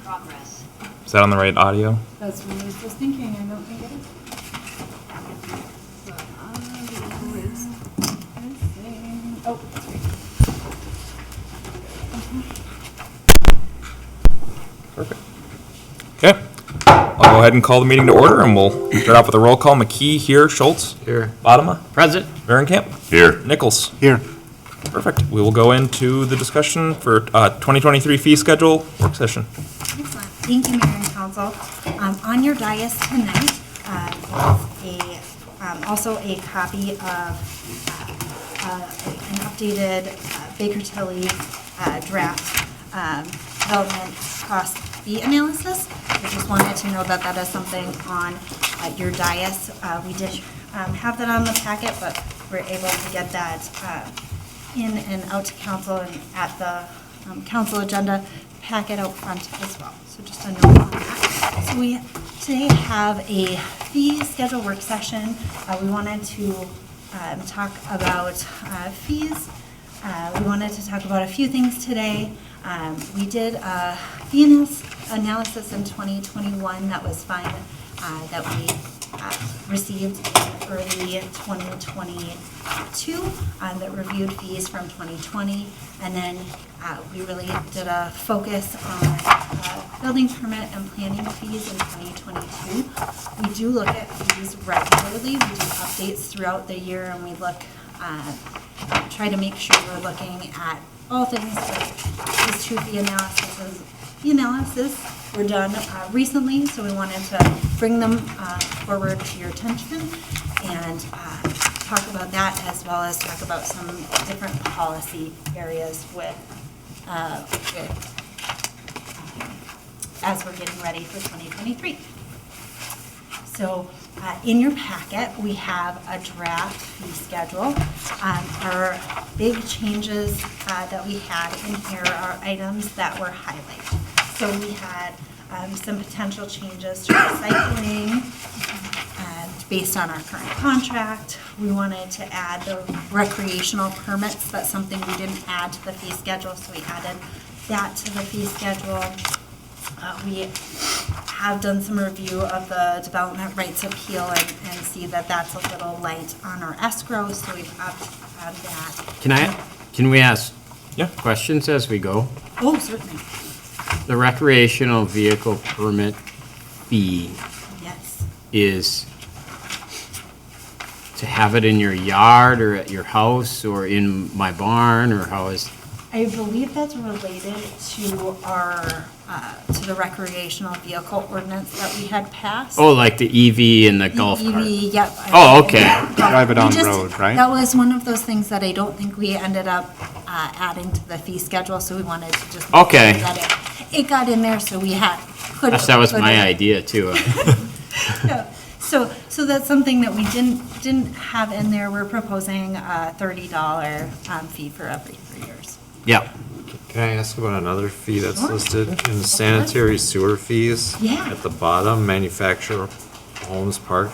progress. Is that on the right audio? That's what I was just thinking. I don't think it is. But audio is missing. Oh, that's right. Perfect. Okay. I'll go ahead and call the meeting to order, and we'll start off with a roll call. McKee here, Schultz Here. Bottoма, Present. Varenkamp, Here. Nichols. Here. Perfect. We will go into the discussion for 2023 fee schedule work session. Excellent. Thank you, Mayor and Council. On your dais tonight is also a copy of an updated Baker Tilly draft development cost fee analysis. I just wanted to know that that is something on your dais. We did have that on the packet, but we're able to get that in and out to council and at the council agenda packet out front as well. So just a note on that. So we today have a fee schedule work session. We wanted to talk about fees. We wanted to talk about a few things today. We did a fee analysis in 2021 that was fine, that we received in early 2022 that reviewed fees from 2020, and then we really did a focus on building permit and planning fees in 2022. We do look at fees regularly. We do updates throughout the year, and we look try to make sure we're looking at all things. These two fee analysis were done recently, so we wanted to bring them forward to your attention and talk about that, as well as talk about some different policy areas as we're getting ready for 2023. So in your packet, we have a draft fee schedule. Our big changes that we had in here are items that were highlighted. So we had some potential changes to recycling based on our current contract. We wanted to add the recreational permits. That's something we didn't add to the fee schedule, so we added that to the fee schedule. We have done some review of the development rights appeal and see that that's a little light on our escrow, so we've added that. Can we ask Yeah. questions as we go? Oh, certainly. The recreational vehicle permit fee Yes. is to have it in your yard or at your house or in my barn, or how is? I believe that's related to our, to the recreational vehicle ordinance that we had passed. Oh, like the EV and the golf cart? EV, yep. Oh, okay. Drive it on We the just- road, right? That was one of those things that I don't think we ended up adding to the fee schedule, so we wanted to just. make Okay. sure that it got in there, so we had. Gosh, that was my idea too. Yeah. So that's something that we didn't have in there. We're proposing a $30 fee for every 3 years. Yep. Can I ask about another fee that's Sure. listed in the sanitary sewer fees? Yeah. At the bottom, manufacturer homes park.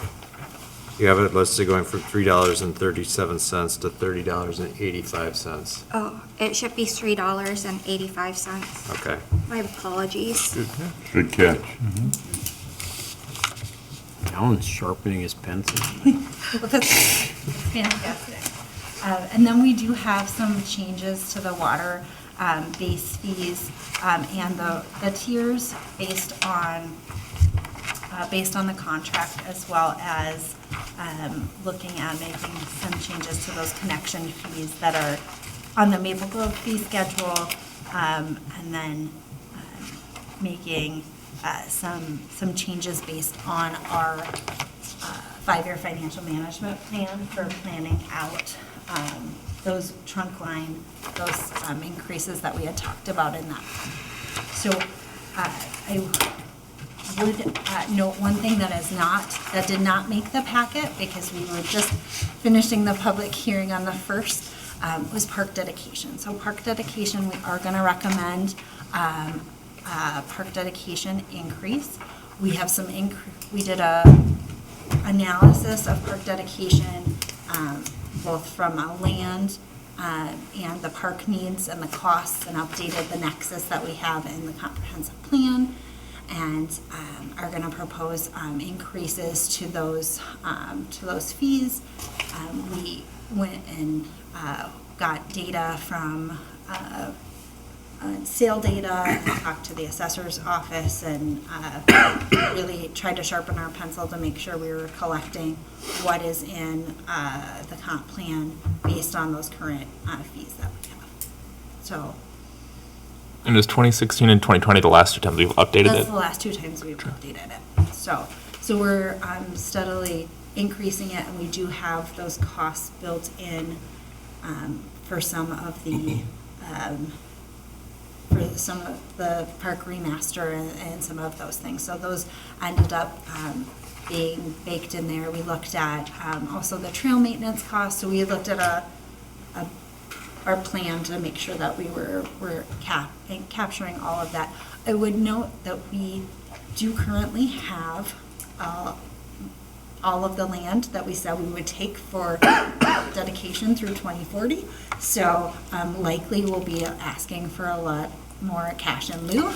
You have it listed going from $3.37 to $30.85. Oh, it should be $3.85. Okay. My apologies. Good catch. Alan's sharpening his pencil. That's fantastic. And then we do have some changes to the water base fees and the tiers based on the contract, as well as looking at making some changes to those connection fees that are on the Maple Grove fee schedule, and then making some changes based on our 5-year financial management plan for planning out those trunk line, those increases that we had talked about in that. So I would note one thing that did not make the packet, because we were just finishing the public hearing on the first, was park dedication. So park dedication, we are going to recommend park dedication increase. We have some we did a analysis of park dedication, both from a land and the park needs and the costs, and updated the nexus that we have in the comprehensive plan, and are going to propose increases to those fees. We went and got data from sale data, and talked to the assessor's office, and really tried to sharpen our pencil to make sure we were collecting what is in the comp plan based on those current fees that we have. So And is 2016 and 2020 the last two times we've updated that's it? the last 2 times we've updated it. So we're steadily increasing it, and we do have those costs built in for some of the park remaster and some of those things. So those ended up being baked in there. We looked at also the trail maintenance costs. So we looked at our plan to make sure that we were capturing all of that. I would note that we do currently have all of the land that we said we would take for dedication through 2040. So likely we'll be asking for a lot more cash in lieu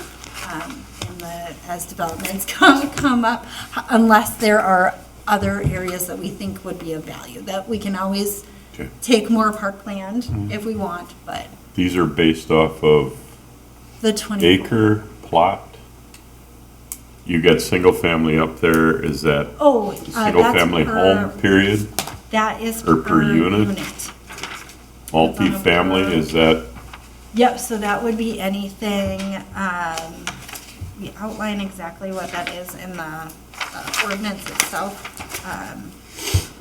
as developments come up, unless there are other areas that we think would be of value, that we can always Okay. take more parkland if we want, but These are based off of the 20. acre plot? You got single family up there, is that Oh, single that's family per- home period? That is or per unit? Multifamily, is that, Yep, so that would be anything, we outline exactly what that is in the ordinance itself.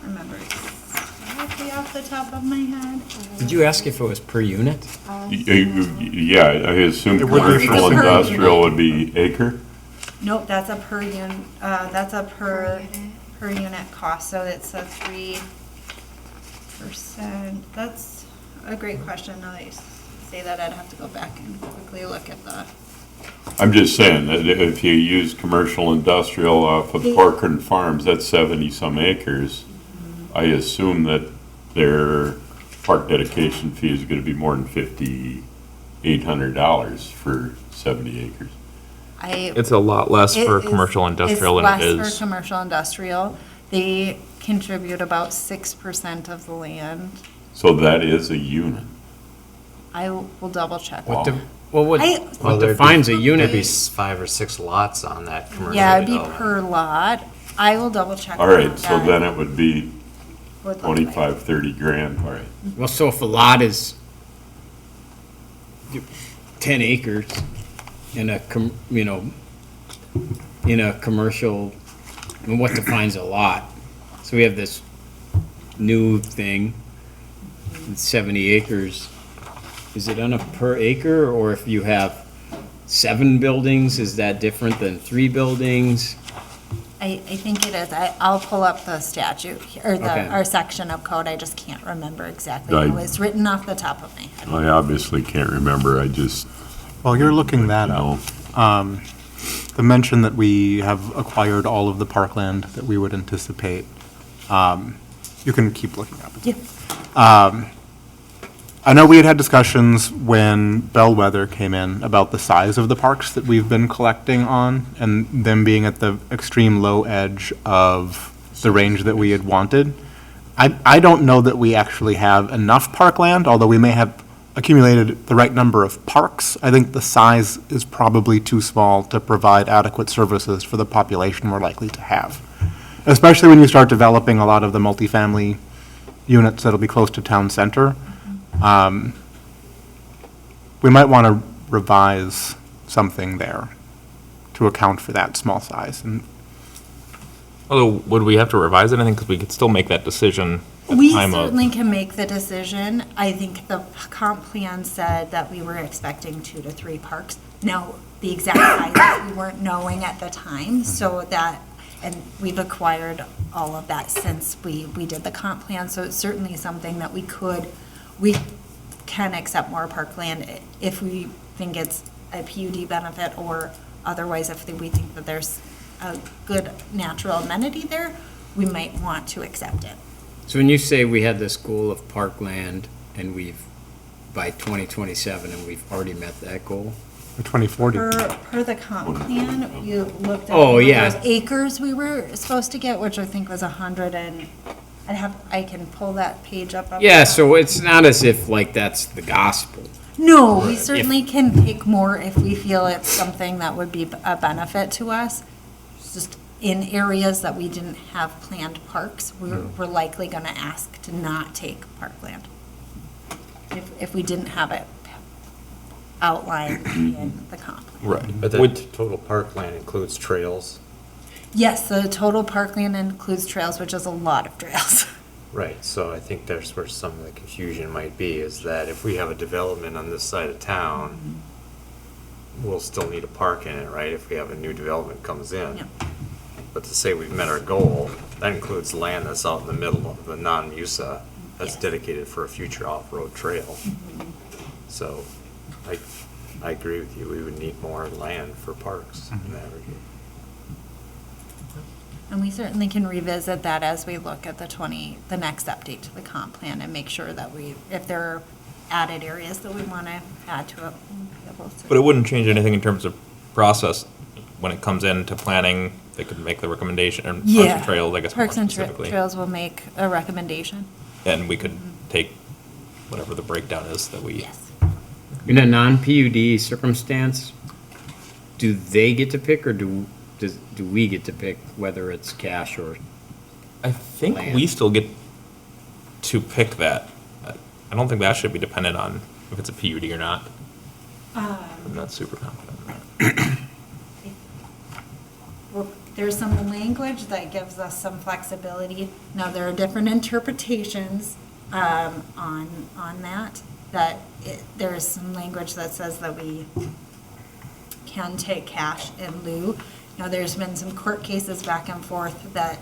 Remember exactly off the top of my head. Did you ask if it was per unit? yeah, I assume It would be commercial for- industrial would be acre? Nope, that's a per unit cost, so it's a 3%. That's a great question. Now that you say that, I'd have to go back and quickly look at the. I'm just saying that if you use commercial industrial off of The- Corcoran Farms, that's 70-some acres. I assume that their park dedication fee is gonna be more than $5,800 for 70 acres. It's a lot less for commercial industrial than it It's less is. for commercial industrial. They contribute about 6% of the land. So that is a unit. I will double check. What Wow. the, well, what I- what defines a There'd unit? be 5 or 6 lots on that commercial Yeah, it'd be development. per lot. I will double check. All right, on so that. then it would be Would look like- 25, 30 grand, all right. Well, so if a lot is 10 acres in a, in a commercial, I mean, what defines a lot? So we have this new thing, it's 70 acres. Is it on a per acre, or if you have 7 buildings, is that different than 3 buildings? I think it is. I'll pull up the statute, or Okay. our section of code. I just can't remember exactly. Right. It was written off the top of my head. I obviously can't remember, I just, While you're looking that up, know. the mention that we have acquired all of the parkland that we would anticipate, you can keep looking up. Yeah. I know we had discussions when Bellwether came in about the size of the parks that we've been collecting on, and them being at the extreme low edge of the range that we had wanted. I don't know that we actually have enough parkland, although we may have accumulated the right number of parks. I think the size is probably too small to provide adequate services for the population we're likely to have. Especially when you start developing a lot of the multifamily units that'll be close to town center. We might want to revise something there to account for that small size. And Although, would we have to revise anything? Because we could still make that decision at the We time of. certainly can make the decision. I think the comp plan said that we were expecting 2 to 3 parks. Now, the exact sizes we weren't knowing at the time, so that, and we've acquired all of that since we did the comp plan, so it's certainly something that we can accept more parkland if we think it's a PUD benefit, or otherwise if we think that there's a good natural amenity there, we might want to accept it. So when you say we had this goal of parkland and we've by 2027, and we've already met that goal. 2040. Per the comp plan, you looked at. Oh, yeah. those acres we were supposed to get, which I think was 100 and, I can pull that page up. Yeah, so it's not as if like that's the gospel. No, we certainly can take more if we feel it's something that would be a benefit to us. It's just in areas that we didn't have planned parks, we're likely gonna ask to not take parkland. If we didn't have it outlined in the comp plan. Right. But the total parkland includes trails. Yes, the total parkland includes trails, which is a lot of trails. Right, so I think that's where some of the confusion might be, is that if we have a development on this side of town, we'll still need a park in it, right, if we have a new development comes in. Yep. But to say we've met our goal, that includes land that's out in the middle of the non-MUSA that's Yes. dedicated for a future off-road trail. So I agree with you, we would need more land for parks in that regard. And we certainly can revisit that as we look at the next update to the comp plan and make sure that if there are added areas that we want to add to it, we'll be able to. But it wouldn't change anything in terms of process when it comes into planning. They could make the recommendation, or Parks Yeah. and Trails, I guess more Parks and specifically. Trails will make a recommendation. And we could take whatever the breakdown is that we. Yes. In a non-PUD circumstance, do they get to pick, or do we get to pick whether it's cash or? I think Land. we still get to pick that. I don't think that should be dependent on if it's a PUD or not. I'm not super confident in that. Well, there's some language that gives us some flexibility. Now, there are different interpretations on that, there is some language that says that we can take cash in lieu. Now, there's been some court cases back and forth that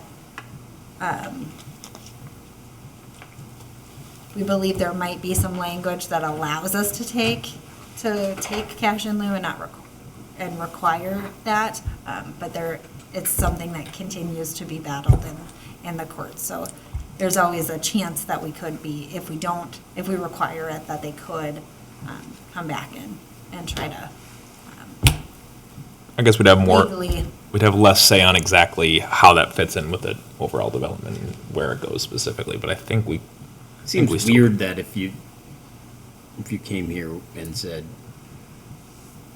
we believe there might be some language that allows us to take cash in lieu and not require that, but it's something that continues to be battled in the courts. So there's always a chance that we could be, if we require it, that they could come back and try to I guess we'd have more, legally. we'd have less say on exactly how that fits in with the overall development and where it goes specifically, but I think we. Seems we still- weird that if you came here and said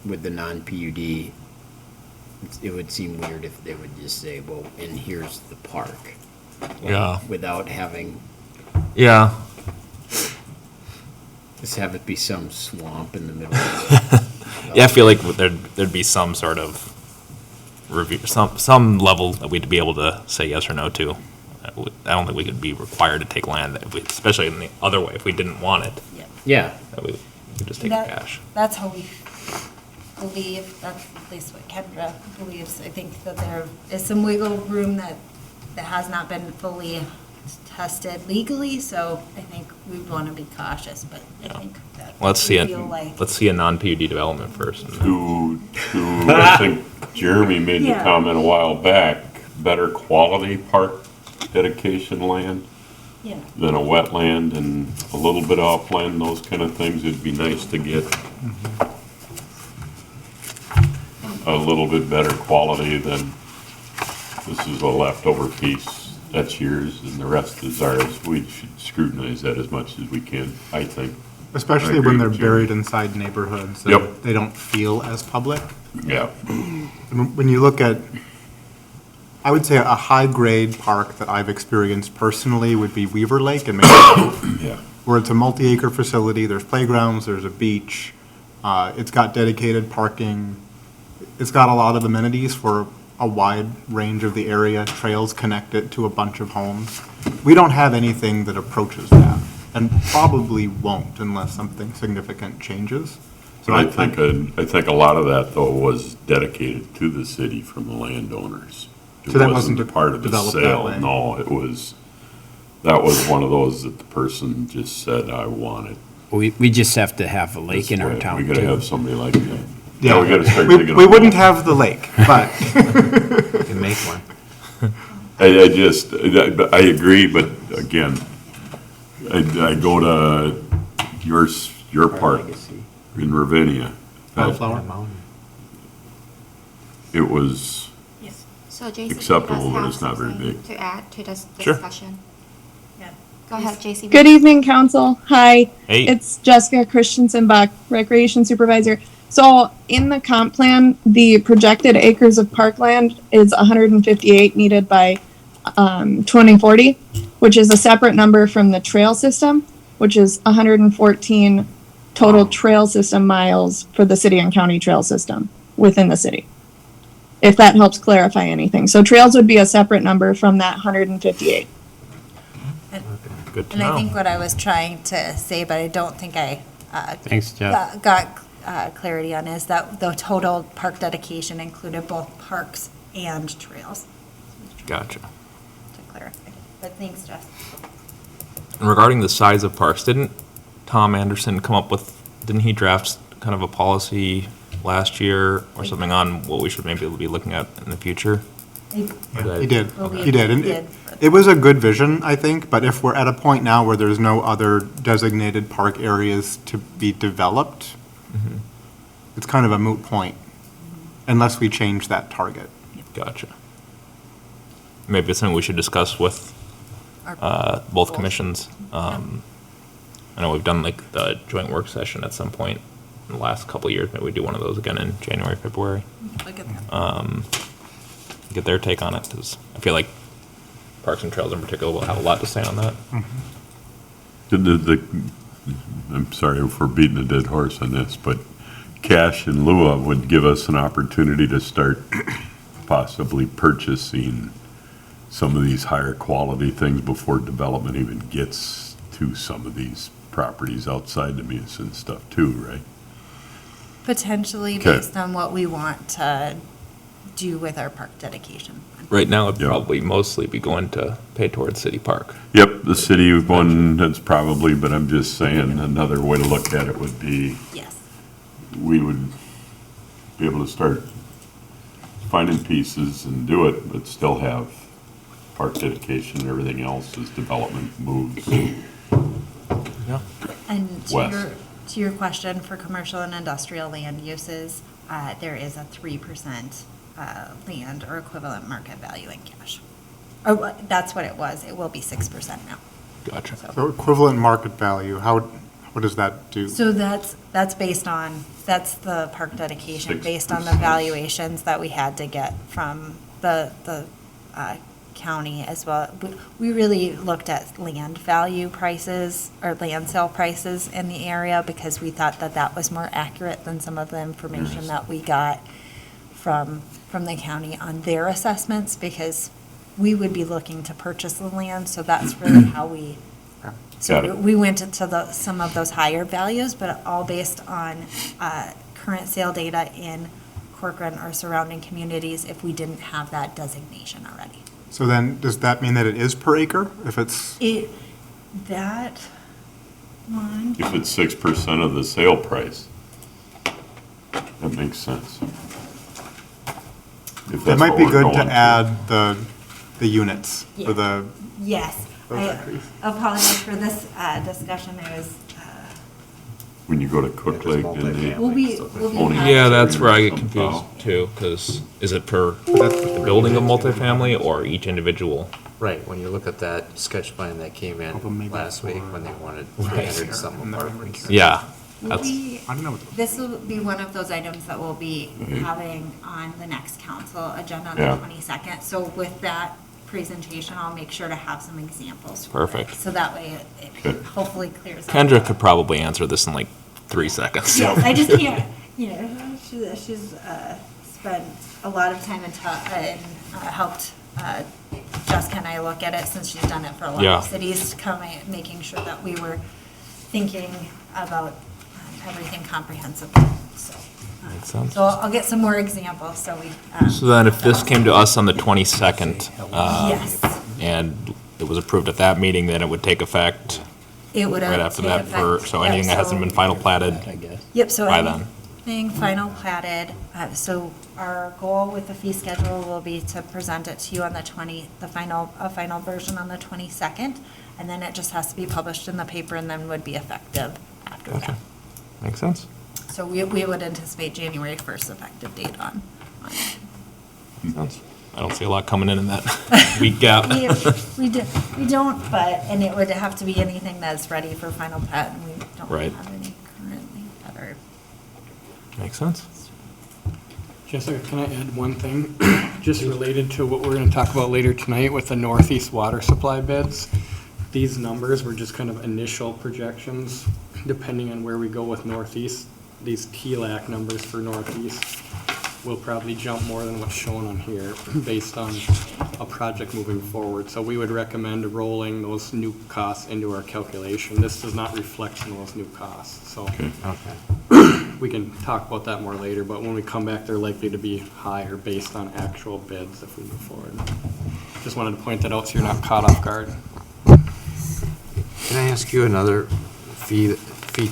with the non-PUD, it would seem weird if they would just say, well, and here's the park. Yeah. Without having, Yeah. just have it be some swamp in the middle. Yeah, I feel like there'd be some sort of review, some level that we'd be able to say yes or no to. I don't think we could be required to take land, especially in the other way, if we didn't want it, Yeah, that we could just take the That- cash. That's how we believe, that's at least what Kendra believes. I think that there is some wiggle room that has not been fully tested legally, so I think we want to be cautious, but I think that. Let's see we it, feel like- let's see a non-PUD development first. I think Jeremy made the Yeah. comment a while back, better quality park dedication land Yeah. than a wetland and a little bit of upland, those kind of things. It'd be nice to get a little bit better quality than this is a leftover piece, that's yours, and the rest is ours. We should scrutinize that as much as we can, I think. Especially I agree when they're with you. buried inside neighborhoods. and Yep. They don't feel as public. Yeah. And when you look at, I would say a high-grade park that I've experienced personally would be Weaver Lake in Maple Grove, Yeah. where it's a multi-acre facility, there's playgrounds, there's a beach, it's got dedicated parking, it's got a lot of amenities for a wide range of the area, trails connect it to a bunch of homes. We don't have anything that approaches that, and probably won't unless something significant changes. So But I think a lot of that, though, was dedicated to the city from the landowners. It So that wasn't part of the developed that sale. way? No, that was one of those that the person just said, I want it. we just have to have a lake this in our way. town We gotta have too. somebody like that. Yeah, we gotta start digging. We a wouldn't hole. have the lake, but You can make one. I agree, but again, I go to your your park in Ravinia. Bellflower? It was, So JCB Acceptable, does but have it's not very something big. to add to this Sure. discussion. Yeah. Go ahead, JCB. Good evening, council. Hi. Hey. It's Jessica Christensen Buck, Recreation Supervisor. So in the comp plan, the projected acres of parkland is 158 needed by 2040, which is a separate number from the trail system, which is 114 total trail system miles for the city and county trail system within the city. If that helps clarify anything. So trails would be a separate number from that 158. Good to And I know. think what I was trying to say, but I don't think I Thanks, Jeff. got clarity on, is that the total park dedication included both parks and trails, Gotcha. to clarify. But thanks, Jess. And regarding the size of parks, didn't Tom Anderson come up with, didn't he draft kind of a policy last year or something on what we should maybe be looking at in the future? Or He did, Believe he did. And he it, did. it was a good vision, I think, but if we're at a point now where there's no other designated park areas to be developed, it's kind of a moot point, unless we change that target. Gotcha. Maybe it's something we should discuss with both commissions. I know we've done like the joint work session at some point in the last couple of years. Maybe we do one of those again in January, February. Look at that. Get their take on it, because I feel like Parks and Trails in particular will have a lot to say on that. I'm sorry for beating a dead horse on this, but cash in lieu of would give us an opportunity to start possibly purchasing some of these higher quality things before development even gets to some of these properties outside the Mesa and stuff too, right? Potentially Okay. based on what we want to do with our park dedication. Right now, it'd Yeah. probably mostly be going to pay towards City Park. Yep, the city one, that's probably, but I'm just saying, another way to look at it would be, Yes. we would be able to start finding pieces and do it, but still have park dedication and everything else as development moves. Yeah. And Wes. to your question, for commercial and industrial land uses, there is a 3% land or equivalent market value in cash. Or that's what it was. It will be 6% now. Gotcha. So equivalent market value, what does that do? So that's based on, that's the park dedication, based on the 6%. valuations that we had to get from the county as well. We really looked at land value prices or land sale prices in the area because we thought that that was more accurate than some of the information that we got from the county on their assessments, because we would be looking to purchase the land, so that's really how we, Got so it. we went into some of those higher values, but all based on current sale data in Corcoran or surrounding communities if we didn't have that designation already. So then, does that mean that it is per acre, if it's? That one, If it's 6% of the sale price, that makes sense. If It that's might what be we're good to going add the units for the, yes. Those I entries. apologize for this discussion. I was, When you go to Cook Lake and they. we'll be Only- having- Yeah, that's where I get Somehow. confused too, because is it per the building of multifamily or each individual? Right, when you look at that sketch plan that came Although maybe in last week, when they wanted 300 something apartments. Yeah, We'll that's, be- I don't know. what- This will be one of those items that we'll be having on the next council agenda on Yeah. the 22nd. So with that presentation, I'll make sure to have some examples. for it, Perfect. So that way it Okay. hopefully clears up. Kendra could probably answer this in like 3 seconds. Yes, I just can't, she's spent a lot of time and helped Jessica and I look at it since she's done it for a lot Yeah. of cities, making sure that we were thinking about everything comprehensively, so. Makes sense. So I'll get some more examples, so we. So then if this came to us on the 22nd, Yes, and it was approved at that meeting, then it would take effect it would. right after that for, so anything that hasn't been final platted. Yep, so by then. anything final platted, so our goal with the fee schedule will be to present it to you on a final version on the 22nd, and then it just has to be published in the paper and then would be effective after that. Makes sense. So we would anticipate January 1st effective date on it. Makes sense. I don't see a lot coming in that week gap. We don't, but, and it would have to be anything that's ready for final pet, and we don't Right. have any currently that are. Makes sense. Jessica, can I add one thing? Just related to what we're gonna talk about later tonight with the northeast water supply beds. These numbers were just kind of initial projections, depending on where we go with northeast. These TLAC numbers for northeast will probably jump more than what's shown on here based on a project moving forward. So we would recommend rolling those new costs into our calculation. This does not reflect on those new costs, so. We can talk about that more later, but when we come back, they're likely to be higher based on actual bids if we move forward. Just wanted to point that out so you're not caught off guard. Can I ask you another fee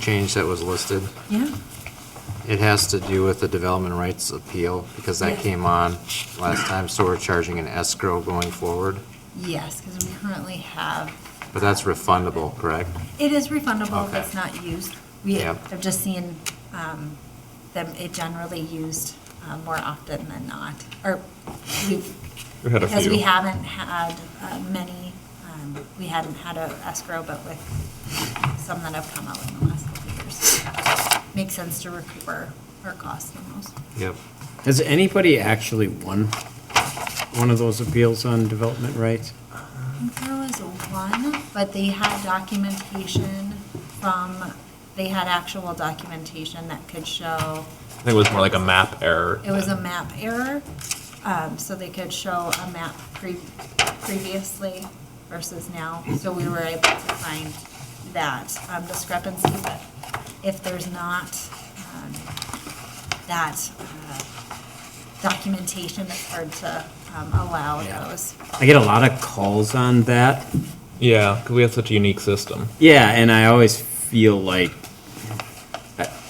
change that was listed? Yeah. It has to do with the development rights appeal, because that Yes. came on last time, so we're charging an escrow going forward. Yes, because we currently have. But that's refundable, correct? It is refundable if Okay. it's not used. We Yep. have just seen them, it generally used more often than not. Or we've, We had a because we few. haven't had many, we hadn't had a escrow, but with some that have come out in the last couple of years. Makes sense to recoup our costs on those. Yep. Has anybody actually won one of those appeals on development rights? I think there was one, but they had documentation they had actual documentation that could show, I think it was more like a map error. it was a map error, so they could show a map previously versus now. So we were able to find that discrepancy, but if there's not that documentation, it's hard to allow those. I get a lot of calls on that. Yeah, because we have such a unique system. Yeah, and I always feel like,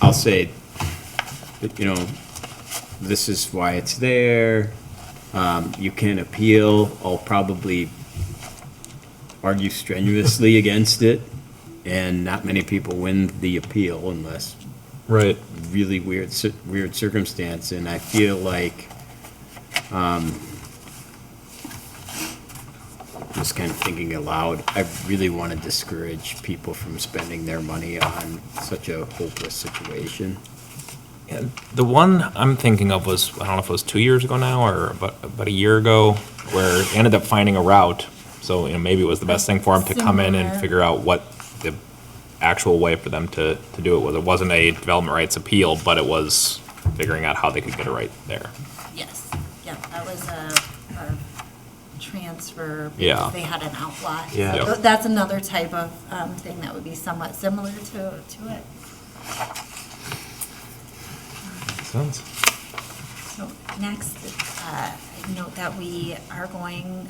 I'll say, that, this is why it's there. You can appeal. I'll probably argue strenuously against it, and not many people win the appeal unless Right. really weird circumstance. And I feel like, just kind of thinking aloud, I really want to discourage people from spending their money on such a hopeless situation. And the one I'm thinking of was, I don't know if it was 2 years ago now or about a year ago, where they ended up finding a route. So, maybe it was the best thing for them to come in and Similar. figure out what the actual way for them to do it was. It wasn't a development rights appeal, but it was figuring out how they could get it right there. Yes, yep, that was a transfer. Yeah. Because they had an outlot. Yeah. So that's another type of thing that would be somewhat similar to it. Makes sense. So next, note that we are going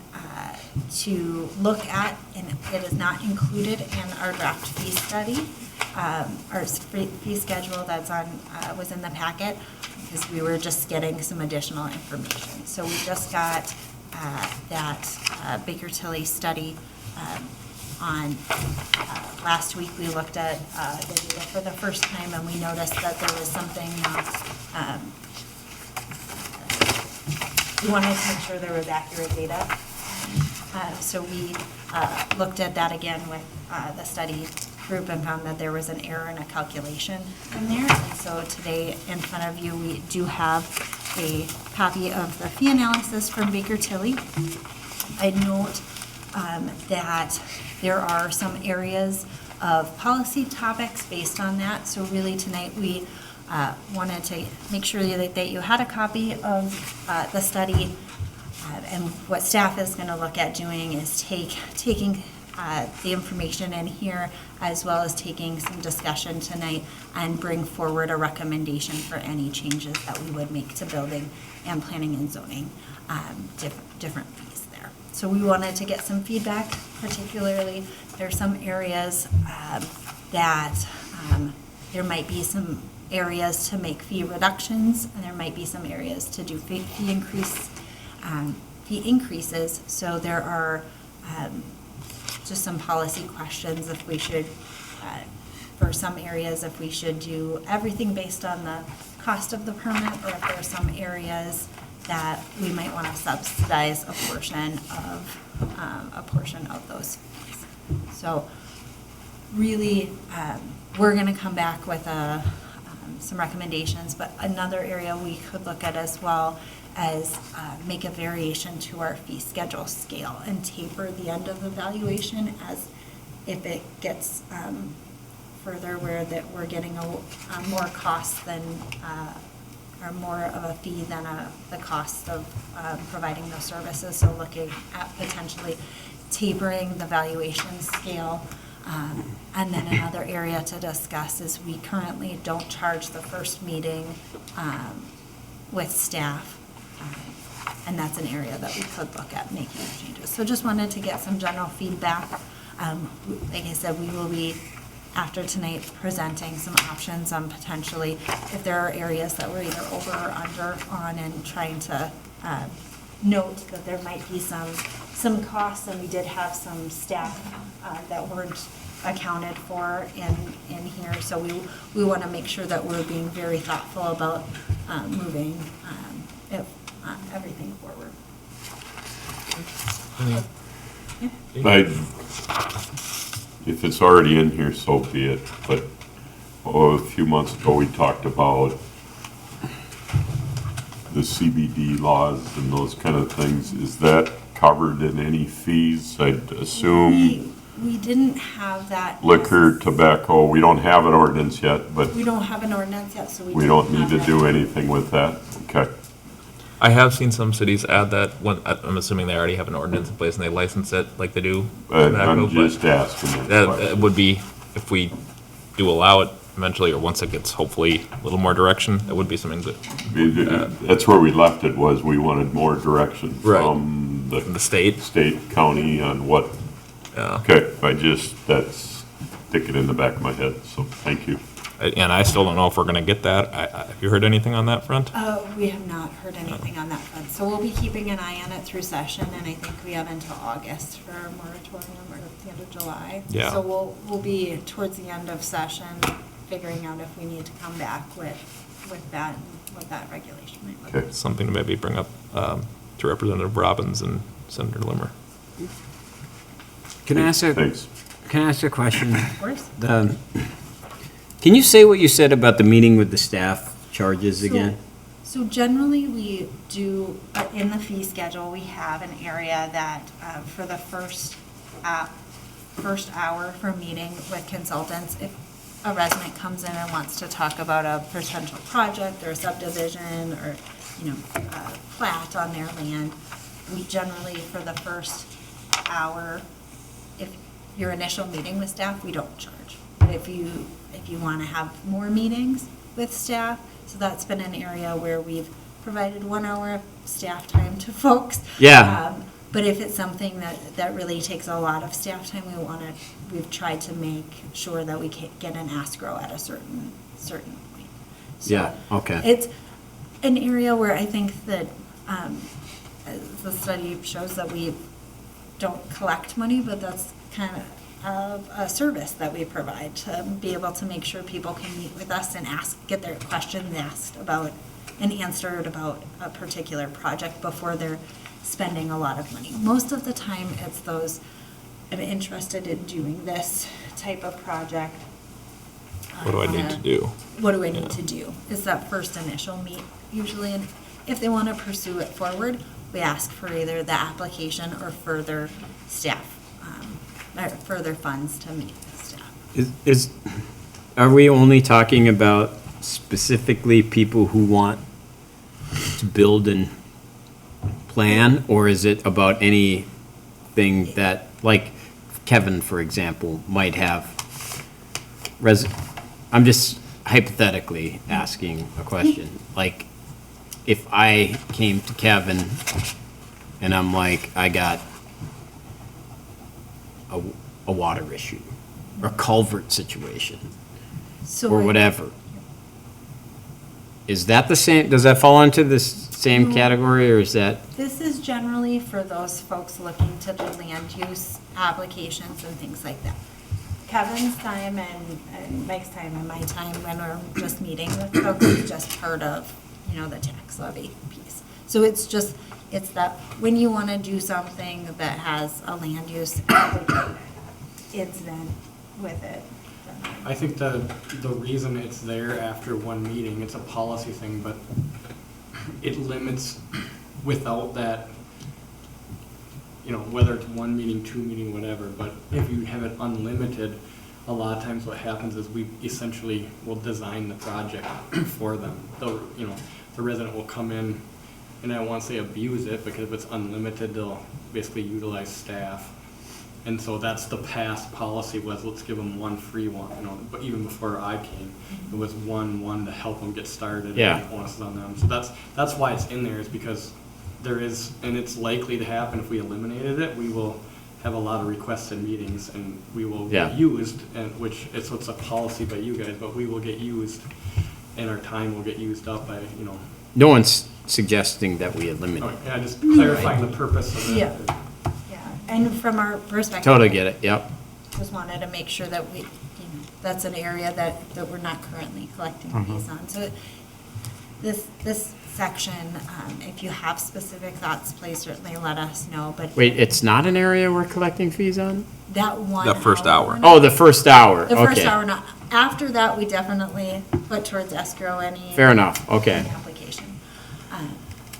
to look at, and it is not included in our draft fee study, our fee schedule that's was in the packet, because we were just getting some additional information. So we just got that Baker Tilly study on, last week we looked at the data for the first time, and we noticed that there was something not, we wanted to make sure there was accurate data. So we looked at that again with the study group and found that there was an error in a calculation in there. And so today in front of you, we do have a copy of the fee analysis from Baker Tilly. I note that there are some areas of policy topics based on that. So really tonight we wanted to make sure that you had a copy of the study. And what staff is going to look at doing is taking the information in here, as well as taking some discussion tonight, and bring forward a recommendation for any changes that we would make to building and planning and zoning, different fees there. So we wanted to get some feedback, particularly there's some areas that there might be some areas to make fee reductions, and there might be some areas to do fee increases. So there are just some policy questions if we should for some areas, if we should do everything based on the cost of the permit, or if there are some areas that we might want to subsidize a portion of those fees. So really, we're going to come back with some recommendations, but another area we could look at as well as make a variation to our fee schedule scale and taper the end of the valuation as if it gets further where that we're getting a more cost than, or more of a fee than the cost of providing those services. So looking at potentially tapering the valuation scale. And then another area to discuss is we currently don't charge the first meeting with staff. And that's an area that we could look at making changes. So just wanted to get some general feedback. Like I said, we will be, after tonight, presenting some options on potentially if there are areas that we're either over or under on, and trying to note that there might be some costs, and we did have some staff that weren't accounted for in here. So we want to make sure that we're being very thoughtful about moving everything forward. If it's already in here, so be it, but a few months ago, we talked about the CBD laws and those kind of things. Is that covered in any fees? I'd assume We didn't have that. liquor, tobacco, we don't have an ordinance yet, but We don't have an ordinance yet, so we don't need to have do that. anything with that. Okay. I have seen some cities add that, when, I'm assuming they already have an ordinance in place and they license it like they do tobacco, I'm but just asking. that would be, if we do allow it eventually, or once it gets hopefully a little more direction, that would be something that, That's where we left it, was we wanted more direction Right. from the state, state, county on what, yeah. okay, that's sticking in the back of my head, so thank you. And I still don't know if we're gonna get that. Have you heard anything on that front? We have not heard anything on that front, so we'll be keeping an eye on it through session, and I think we have until August for a moratorium, or at the end of July. Yeah. So we'll be towards the end of session, figuring out if we need to come back with that, and what that regulation might look like. Okay. Something to maybe bring up to Representative Robbins and Senator Limmer. Can I ask Thanks. a question? Of course. Can you say what you said about the meeting with the staff charges again? So generally, we do, in the fee schedule, we have an area that for the first hour for meeting with consultants, if a resident comes in and wants to talk about a potential project or a subdivision or, a plat on their land, we generally, for the first hour, if your initial meeting with staff, we don't charge. But if you want to have more meetings with staff, so that's been an area where we've provided 1 hour of staff time to folks. Yeah. But if it's something that really takes a lot of staff time, we've tried to make sure that we can get an escrow at a certain point. So Yeah, okay. It's an area where I think that, the study shows that we don't collect money, but that's kind of a service that we provide to be able to make sure people can meet with us and get their questions asked about and answered about a particular project before they're spending a lot of money. Most of the time, it's those, I'm interested in doing this type of project. What do I need to do? What do I need to do? Is that first initial meet usually, and if they want to pursue it forward, we ask for either the application or further staff, or further funds to meet with staff. Are we only talking about specifically people who want to build and plan, or is it about anything that, like Kevin, for example, might have I'm just hypothetically asking a question. Like, if I came to Kevin and I'm like, I got a water issue or a culvert situation So or whatever, is that the same, does that fall into the same category, or is that? This is generally for those folks looking to do land use applications and things like that. Kevin's time and Mike's time and my time when we're just meeting with folks is just part of, the tax levy piece. So it's that when you want to do something that has a land use, it's then with it. I think the reason it's there after one meeting, it's a policy thing, but it limits without that, whether it's one meeting, two meeting, whatever, but if you have it unlimited, a lot of times what happens is we essentially will design the project for them. The resident will come in, and I won't say abuse it, because if it's unlimited, they'll basically utilize staff. And so that's the past policy was, let's give them one free one, but even before I came, it was one to help them get started. Yeah. And bonuses on them. So that's why it's in there, is because there is, and it's likely to happen if we eliminated it, we will have a lot of requested meetings and we will Yeah. get used, and it's a policy by you guys, but we will get used and our time will get used up by, No one's suggesting that we eliminate. oh, yeah, just clarifying the purpose of it. Yeah. Yeah, and from our perspective. Totally get it, yep. Just wanted to make sure that we, that's an area that we're not currently collecting fees on. So this section, if you have specific thoughts, please certainly let us know, but. Wait, it's not an area we're collecting fees on? That one. That first hour. Oh, the first hour, The first okay. hour, not, after that, we definitely put towards escrow any. Fair enough, okay. any application.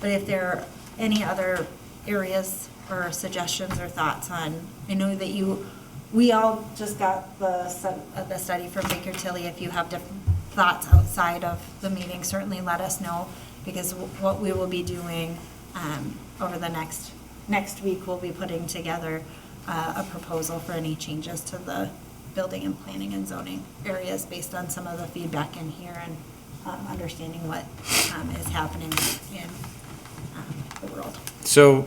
But if there are any other areas or suggestions or thoughts on, I know that we all just got the study from Baker Tilly. If you have different thoughts outside of the meeting, certainly let us know, because what we will be doing over the next week, we'll be putting together a proposal for any changes to the building and planning and zoning areas based on some of the feedback in here and understanding what is happening in the world. So,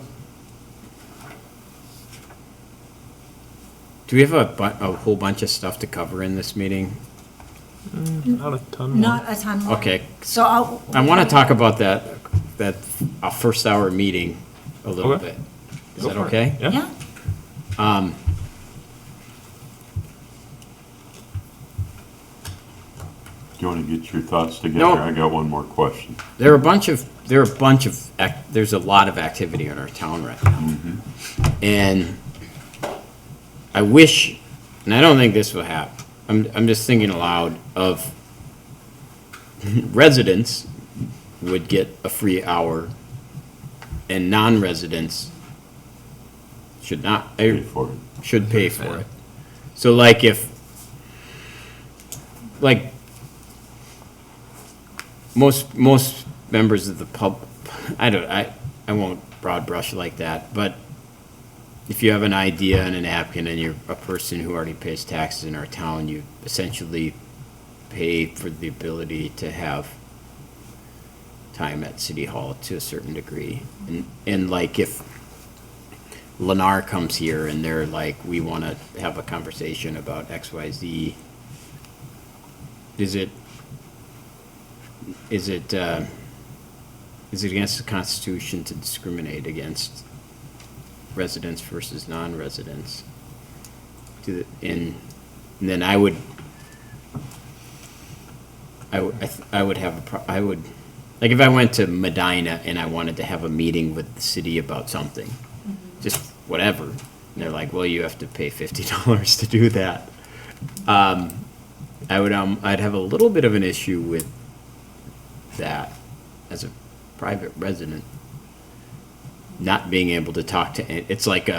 do we have a whole bunch of stuff to cover in this meeting? Not a ton. Not a ton more. Okay. So I want to talk about that first hour meeting a little Okay. bit. Is Go that for it. okay? Yeah. Yeah, Do you want to get your thoughts together? No. I got one more question. There's a lot of activity in our town right now. And I wish, and I don't think this will happen, I'm just thinking aloud of residents would get a free hour and non-residents should not, Pay for it. should pay for it. So like most members of the I won't broad brush like that, but if you have an idea and an applicant and you're a person who already pays taxes in our town, you essentially pay for the ability to have time at City Hall to a certain degree. And like if Lennar comes here and they're like, we want to have a conversation about XYZ, is it against the Constitution to discriminate against residents versus non-residents? And then I would like if I went to Medina and I wanted to have a meeting with the city about something, just whatever, and they're like, well, you have to pay $50 to do that. I'd have a little bit of an issue with that as a private resident, not being able to talk to, it's like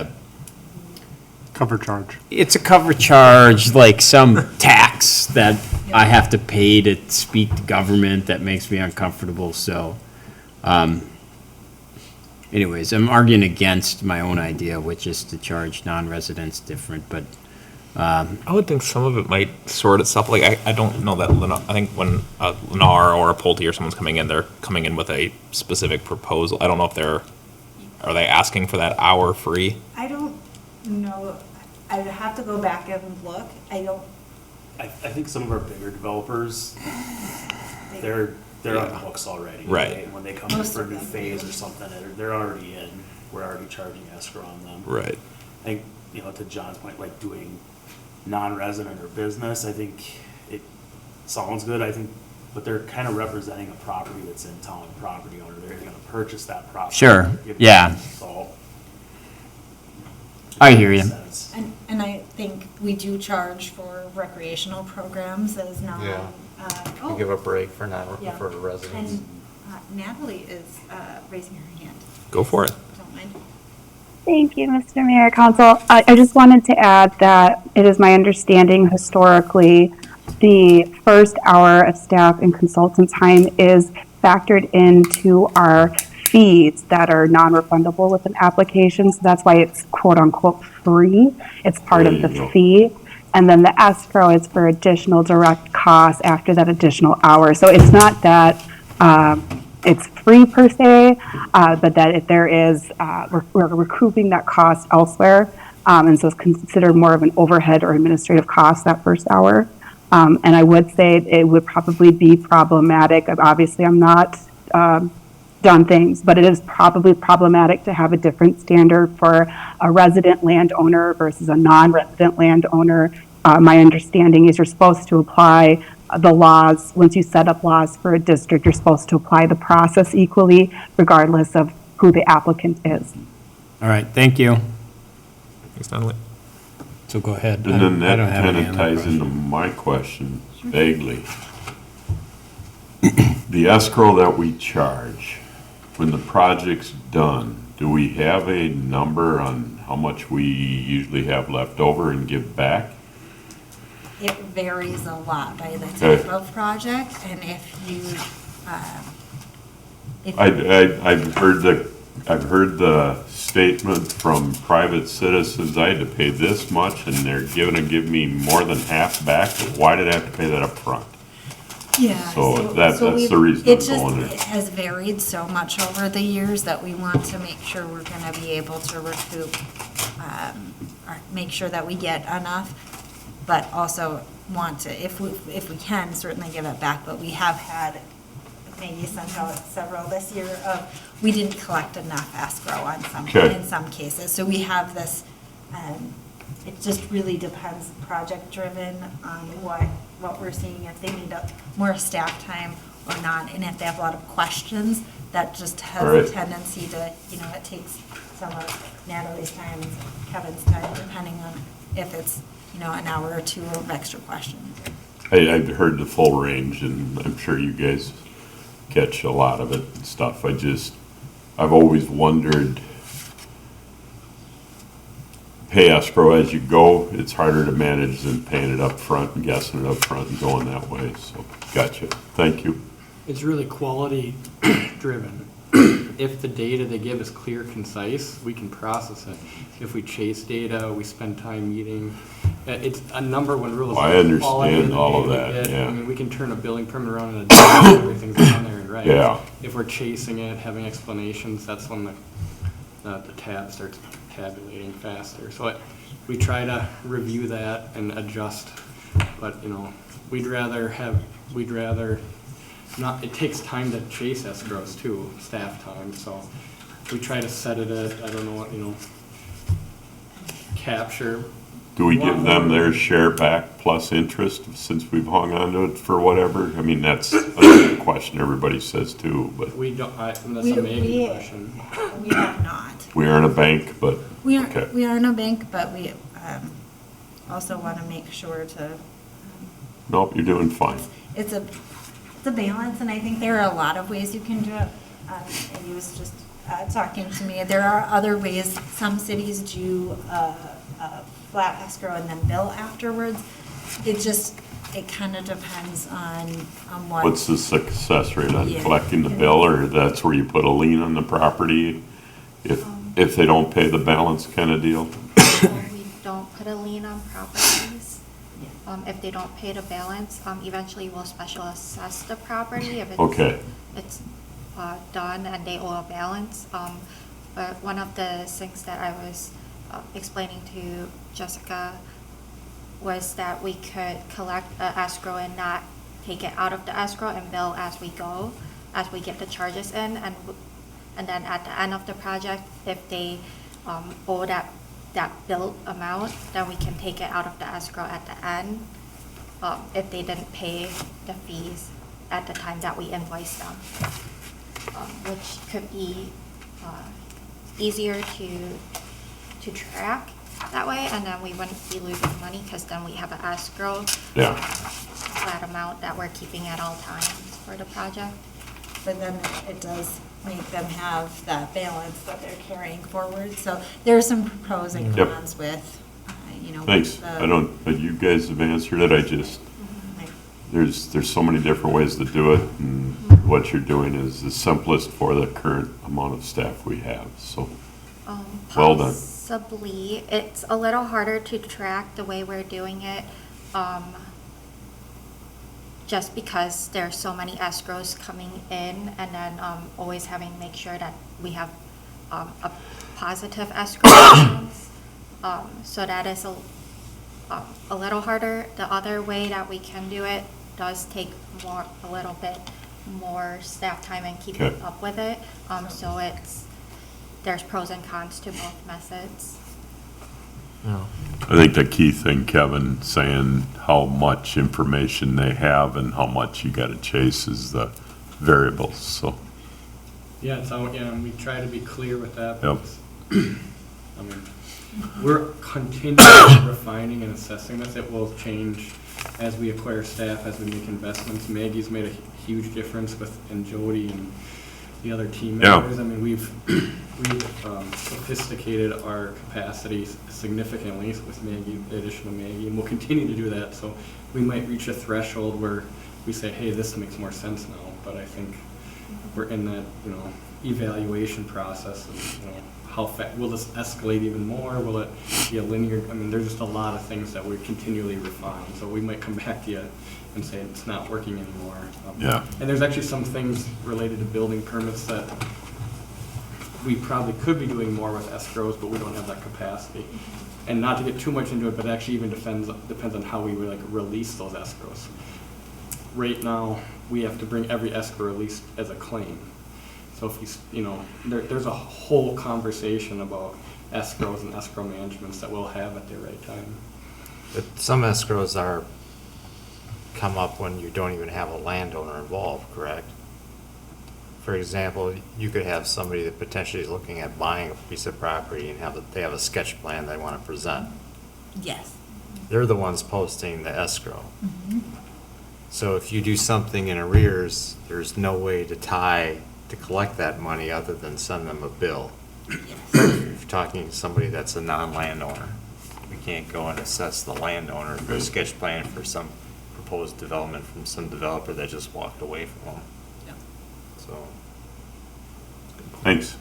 Cover charge. it's a cover charge, like some tax that I have to pay to speak to government that makes me uncomfortable, so, anyways, I'm arguing against my own idea, which is to charge non-residents different, but, I would think some of it might sort itself. Like, I don't know that I think when a Lennar or a Pulte or someone's coming in, they're coming in with a specific proposal. I don't know if are they asking for that hour free? I don't know, I'd have to go back and look, I think some of our bigger developers, they're on the hooks already. Right. When they come in Most for a of new them. phase or something, they're already in, we're already charging escrow on them. Right. I think, to John's point, like doing non-resident or business, I think it sounds good, I think, but they're kind of representing a property that's in town, property owner, they're gonna purchase that property. Sure, Give it- yeah. So. I hear you. Sense. And I think we do charge for recreational programs as non. Yeah. Oh, We give a break for yeah. for residents. And Natalie is raising her hand. Go for it. Don't mind. Thank you, Mr. Mayor, Council. I just wanted to add that it is my understanding historically, the first hour of staff and consultant time is factored into our fees that are non-refundable with an application. So that's why it's quote unquote free. It's part of the There you go. fee. And then the escrow is for additional direct costs after that additional hour. So it's not that it's free per se, but that if there is, we're recouping that cost elsewhere. And so it's considered more of an overhead or administrative cost that first hour. And I would say it would probably be problematic. Obviously, I'm not done things, but it is probably problematic to have a different standard for a resident landowner versus a non-resident landowner. My understanding is you're supposed to apply the laws, once you set up laws for a district, you're supposed to apply the process equally, regardless of who the applicant is. All right, thank you. Thanks, Natalie. So go ahead. And then I that don't have kind any of other ties into questions. my question vaguely. The escrow that we charge, when the project's done, do we have a number on how much we usually have left over and give back? It varies a lot by the Okay. type of project, and if you, I've heard the statement from private citizens, I had to pay this much and they're gonna give me more than half back. Why did I have to pay that up front? yeah. So that's we've- the reason it I'm just- going there. It has varied so much over the years that we want to make sure we're gonna be able to recoup, or make sure that we get enough, but also want to, if we can, certainly give it back, but we have had, maybe sent out several this year of, we didn't collect enough escrow on some, Okay. in some cases. So we have this, it just really depends, project driven on what we're seeing, if they need more staff time or not, and if they have a lot of questions, that just has All a right. tendency to, it takes some of Natalie's time, Kevin's time, depending on if it's, an hour or two of extra questions. I've heard the full range and I'm sure you guys catch a lot of it and stuff. I've always wondered, pay escrow as you go, it's harder to manage than paying it up front and guessing it up front and going that way, so, gotcha, thank you. It's really quality driven. If the data they give is clear, concise, we can process it. If we chase data, we spend time meeting, it's a number one rule. is I quality understand the all of data we that, get. yeah. I mean, we can turn a billing permit around in a day, and everything's on there and right. Yeah. If we're chasing it, having explanations, that's when the tab starts tabulating faster. So we try to review that and adjust, but, we'd rather not, it takes time to chase escrows too, staff time, so we try to set it at, I don't know what, capture. Do we give them their share back plus interest since we've hung on to it for whatever? I mean, that's a question everybody says too, but We don't, that's We- a Megan we- question. We have not. we aren't a bank, but, We okay. are in a bank, but we also want to make sure to, Nope, you're doing fine. it's a balance, and I think there are a lot of ways you can do it. And he was just talking to me, there are other ways, some cities do a flat escrow and then bill afterwards. It kind of depends on what. What's the success rate on Yeah. collecting the bill, or that's where you put a lien on the property if they don't pay the balance kind of deal? We don't put a lien on properties. If they don't pay the balance, eventually we'll special assess the property if Okay. it's done and they owe a balance. But one of the things that I was explaining to Jessica was that we could collect a escrow and not take it out of the escrow and bill as we go, as we get the charges in, and then at the end of the project, if they owe that that billed amount, then we can take it out of the escrow at the end, if they didn't pay the fees at the time that we invoice them. Which could be, easier to track that way, and then we wouldn't be losing money, because then we have an escrow Yeah, flat amount that we're keeping at all times for the project. But then it does make them have that balance that they're carrying forward. So there are some pros and Yep. cons with, you know. thanks. the- I don't, but you guys have answered it. I just, like, there's so many different ways to do it, and what you're doing is the simplest for the current amount of staff we have, so. Well done. Possibly, it's a little harder to track the way we're doing it, just because there's so many escrows coming in, and then, always having to make sure that we have, a positive escrow balance. So that is a little harder. The other way that we can do it does take a little bit more staff time and keeping Okay. up with it. So there's pros and cons to both methods. I think the key thing, Kevin, saying how much information they have and how much you gotta chase is the variables, so. Yeah, it's out, yeah, and we try to be clear with that. Yep. because, I mean, we're continually refining and assessing this. It will change as we acquire staff, as we make investments. Maggie's made a huge difference and Jody and the other team Yeah. members. I mean, we've sophisticated our capacity significantly with Maggie, the addition of Maggie, and we'll continue to do that. So we might reach a threshold where we say, hey, this makes more sense now, but I think we're in that, evaluation process of, how will this escalate even more? Will it be a linear? I mean, there's just a lot of things that we continually refine. So we might come back to you and say it's not working anymore. Yeah. And there's actually some things related to building permits that we probably could be doing more with escrows, but we don't have that capacity. And not to get too much into it, but it actually even depends on how we would release those escrows. Right now, we have to bring every escrow release as a claim. So if there's a whole conversation about escrows and escrow managements that we'll have at the right time. But some escrows come up when you don't even have a landowner involved, correct? For example, you could have somebody that potentially is looking at buying a piece of property and they have a sketch plan they want to present. Yes. They're the ones posting the escrow. So if you do something in arrears, there's no way to collect that money other than send them a bill. If you're talking to somebody that's a non-landowner, we can't go and assess the landowner for a sketch plan for some proposed development from some developer that just walked away from them. Yep. So, Thanks.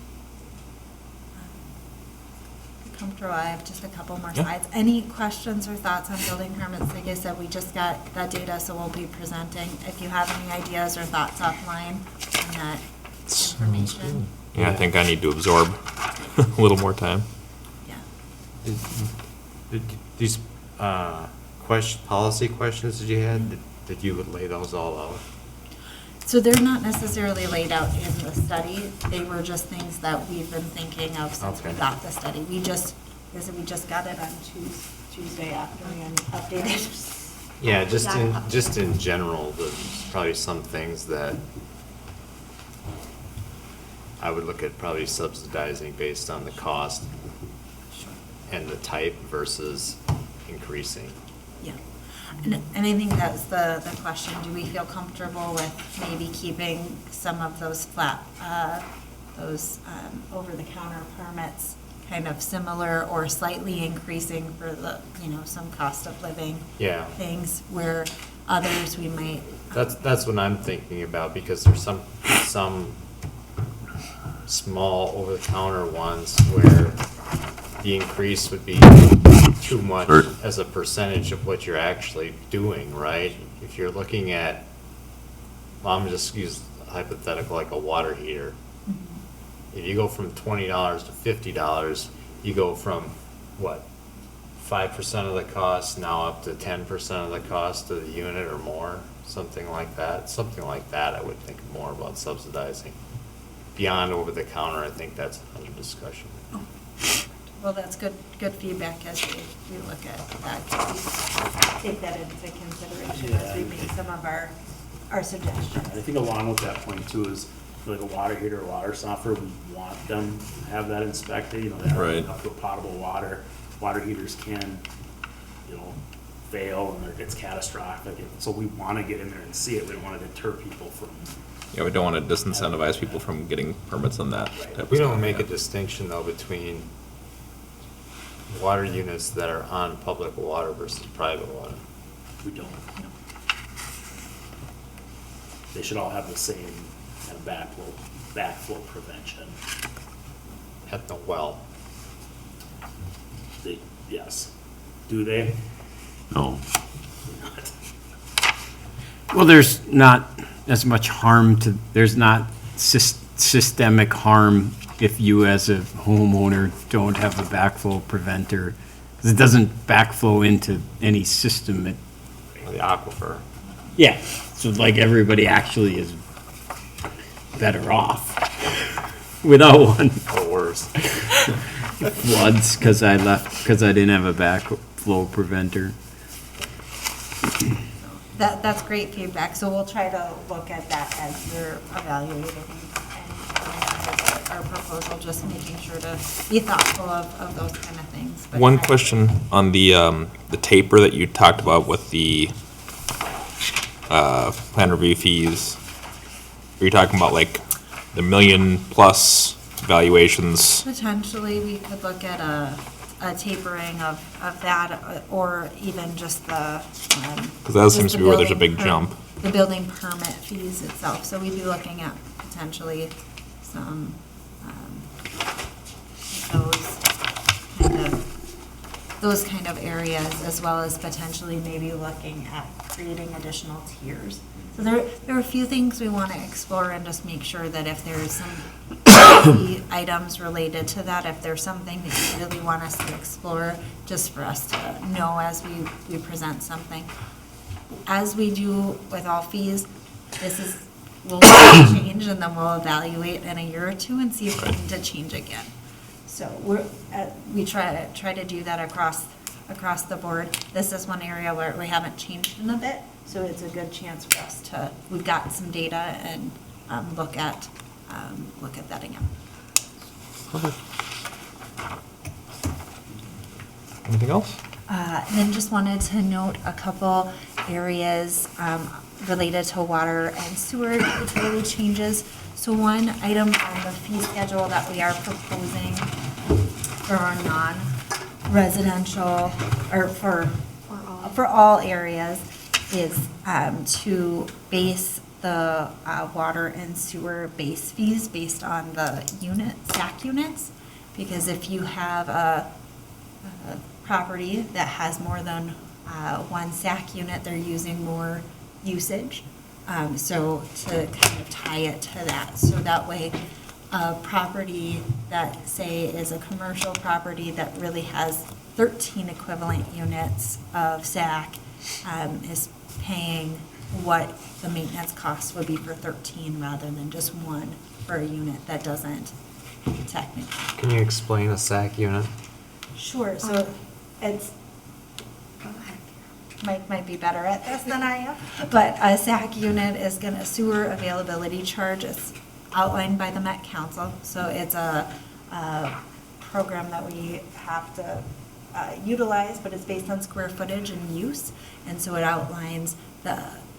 Comfortable, I have just a couple more Yeah. slides. Any questions or thoughts on building permits? Like I said, we just got that data, so we'll be presenting. If you have any ideas or thoughts offline on that information. Yeah, I think I need to absorb a little more time. Yeah. these policy questions that you had, did you lay those all out? So they're not necessarily laid out in the study. They were just things that we've been thinking of since we Okay. got the study. We just got it on Tuesday after we updated. Yeah, just in general, there's probably some things that I would look at probably subsidizing based on the cost and the type versus increasing. Yeah. And I think that's the question. Do we feel comfortable with maybe keeping some of those over-the-counter permits kind of similar or slightly increasing for the, some cost of living Yeah. things where others we might. That's what I'm thinking about, because there's some small over-the-counter ones where the increase would be too much Sure. as a percentage of what you're actually doing, right? If you're looking at, well, I'm just use hypothetical like a water heater. If you go from $20 to $50, you go from what, 5% of the cost now up to 10% of the cost of the unit or more, something like that. Something like that, I would think more about subsidizing. Beyond over the counter, I think that's another discussion. Well, that's good feedback as we look at that. We take that into consideration as we make some of our suggestions. I think along with that point too is like a water heater or water softener, we want them to have that inspected, they Right. have up to potable water. Water heaters can, fail and it's catastrophic. So we want to get in there and see it. We don't want to deter people from. Yeah, we don't want to disincentivize people from getting permits on that type of We stuff, don't make a yeah. distinction though between water units that are on public water versus private water. We don't. They should all have the same kind of backflow prevention. At the well. Yes. Do they? No. Well, there's not as much harm there's not systemic harm if you as a homeowner don't have a backflow preventer. 'Cause it doesn't backflow into any system. The aquifer. Yeah, so like everybody actually is better off without one. Or worse. Floods because I didn't have a backflow preventer. That's great feedback, so we'll try to look at that as we're evaluating and our proposal, just making sure to be thoughtful of those kind of things. But One question on the taper that you talked about with the plan review fees. Are you talking about like the $1,000,000+ valuations? Potentially, we could look at a tapering of that, or even just the. Because that seems to be where there's a big jump. The building permit fees itself, so we'd be looking at potentially some, those kind of areas, as well as potentially maybe looking at creating additional tiers. So there are a few things we want to explore and just make sure that if there's some key items related to that, if there's something that you really want us to explore, just for us to know as we present something. As we do with all fees, we'll change and then we'll evaluate in a year or two and see if we need to change again. So we try to do that across the board. This is one area where we haven't changed in a bit, so it's a good chance for us we've got some data and look at that again. Anything else? Then just wanted to note a couple areas related to water and sewer utility changes. So one item on the fee schedule that we are proposing for our non-residential, or for all areas, is to base the water and sewer base fees based on the SAC units. Because if you have a property that has more than one SAC unit, they're using more usage. So to kind of tie it to that, so that way a property that, say, is a commercial property that really has 13 equivalent units of SAC is paying what the maintenance cost would be for 13 rather than just one for a unit that doesn't technically. Can you explain a SAC unit? Sure, so it's, Mike might be better at this than I am, but a SAC unit is a sewer availability charge. It's outlined by the Met Council, so it's a program that we have to utilize, but it's based on square footage and use, and so it outlines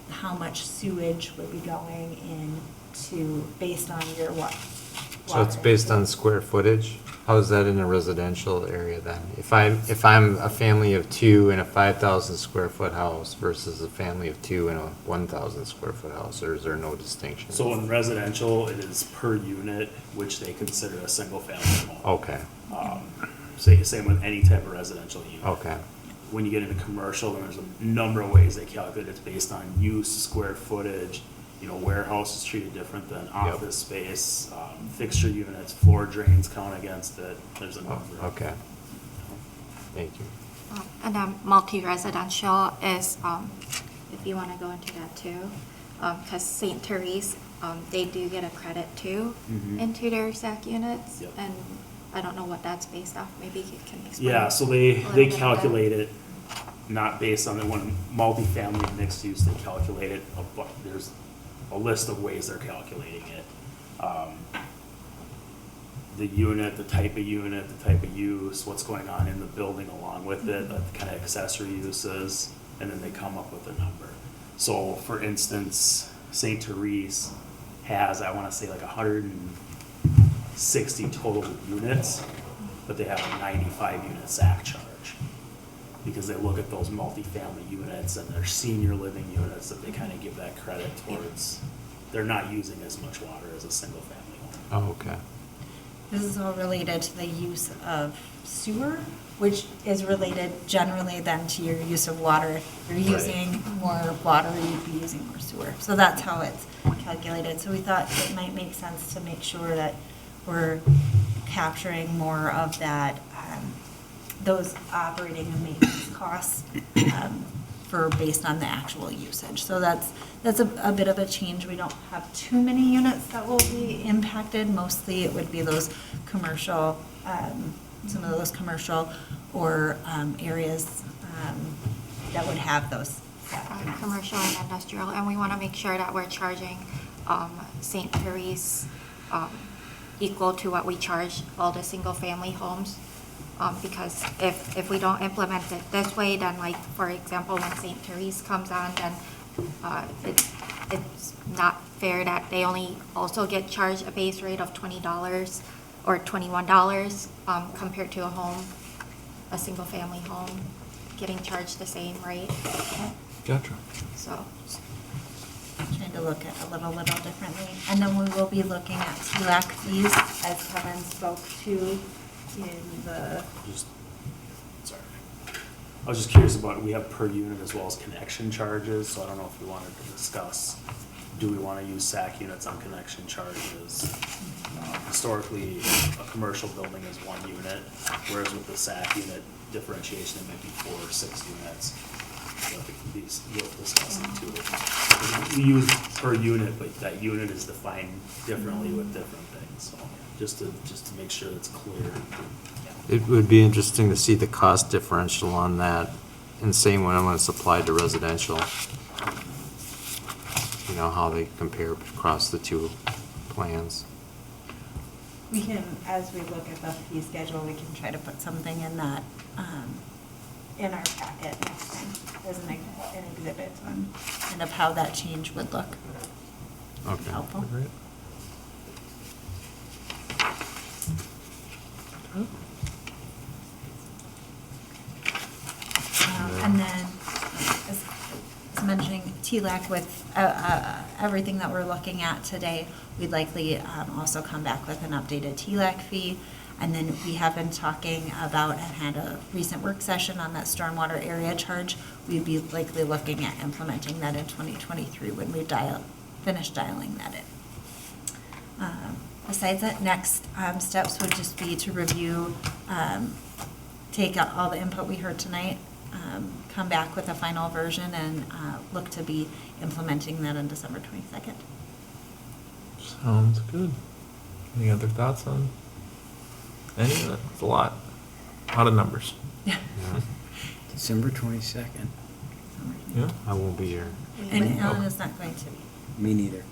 how much sewage would be going into based on your water. So it's based on square footage? How is that in a residential area then? If I'm a family of two in a 5,000 square foot house versus a family of two in a 1,000 square foot house, or is there no distinction? So in residential, it is per unit, which they consider a single family home. Okay, Same with any type of residential unit. okay. When you get into commercial, then there's a number of ways they calculate. It's based on use, square footage. Warehouse is treated different than office space. Fixture units, floor drains count against it. There's a number. Okay. Thank you. And then multi-residential is, if you want to go into that too, because St. Therese, they do get a credit too Mhm. into their SAC units. Yep. And I don't know what that's based off. Maybe you can explain. Yeah, so a they little bit of that. calculate it not based on the one multifamily mixed use, they calculate it, there's a list of ways they're calculating it. The unit, the type of unit, the type of use, what's going on in the building along with it, the kind of accessory uses, and then they come up with a number. So for instance, St. Therese has, I wanna say like 160 total units, but they have a 95 unit SAC charge. Because they look at those multifamily units and their senior living units that they kind of give that credit towards. They're not using as much water as a single family home. Oh, okay. This is all related to the use of sewer, which is related generally then to your use of water. If you're using more water, you'd be using more sewer. So that's how it's calculated. So we thought it might make sense to make sure that we're capturing more of that, those operating and maintenance costs for based on the actual usage. So that's a bit of a change. We don't have too many units that will be impacted. Mostly it would be those commercial, some of those commercial or areas that would have those. Commercial and industrial, and we want to make sure that we're charging St. Therese equal to what we charge all the single-family homes. Because if we don't implement it this way, then like, for example, when St. Therese comes on, then it's not fair that they only also get charged a base rate of $20 or $21 compared to a single-family home getting charged the same rate. Gotcha. So, Trying to look at a little differently. And then we will be looking at TLAC fees, as Kevin spoke to in the, Sorry. I was just curious about, we have per unit as well as connection charges, so I don't know if we wanted to discuss, do we want to use SAC units on connection charges? Historically, a commercial building is 1 unit, whereas with the SAC unit differentiation, it might be 4 or 6 units. So it could be worth discussing too. We use per unit, but that unit is defined differently with different things, so just to make sure it's clear. It would be interesting to see the cost differential on that, and same when it's applied to residential. You know, how they compare across the two plans. we can, as we look at the fee schedule, we can try to put something in that, in our packet next time as an exhibit on kind of how that change would look. Okay. Helpful. And then, as mentioning TLAC with everything that we're looking at today, we'd likely also come back with an updated TLAC fee. And then we have been talking about and had a recent work session on that stormwater area charge. We'd be likely looking at implementing that in 2023 when we finish dialing that in. Besides that, next steps would just be to review, take out all the input we heard tonight, come back with a final version, and look to be implementing that on December 22nd. Sounds good. Any other thoughts on any of it? It's a lot of numbers. Yeah. December 22nd. Yeah. I won't be here. And Ellen is not going to be. Me neither.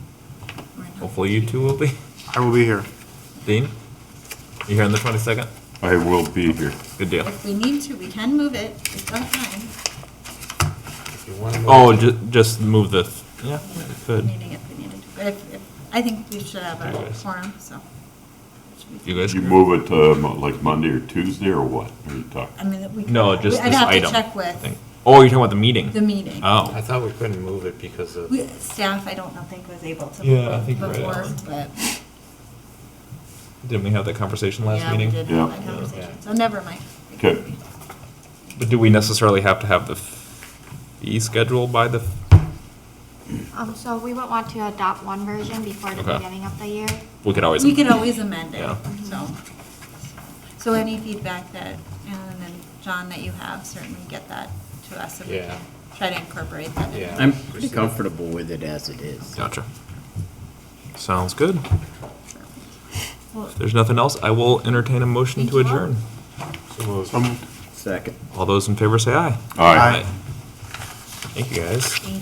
We're not. Hopefully you two will be. I will be here. Dean, you here on the 22nd? I will be here. Good deal. If we need to, we can move it. We've got time. If you want to. Oh, just move the, yeah, we could. Meeting if we needed to. But if, I think we should have a Yes. forum, so. You guys? You move it to like Monday or Tuesday or what? Are you talking? I mean, we. No, just I'd this have to item. check with thing. Oh, you're talking about the meeting? the meeting. Oh. I thought we couldn't move it because of. Staff, I don't think was able to. Yeah, move I it think you're right, before, Ellen. but. Didn't we have that conversation last Yeah, meeting? we did Yeah. have that conversation, so never mind. Okay. But do we necessarily have to have the fee schedule by the, so we would want to adopt one version before the Okay. beginning of the year. we could always. We could always amend it, Yeah. so any feedback that Alan and John that you have, certainly get that to us and we Yeah. can try to incorporate that. in. Yeah. I'm pretty comfortable with it as it is. Gotcha. Sounds good. If there's nothing else, I will entertain a motion to adjourn. Second. All those in favor say aye. Aye. Thank you, guys. Thank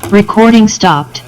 you. Recording stopped.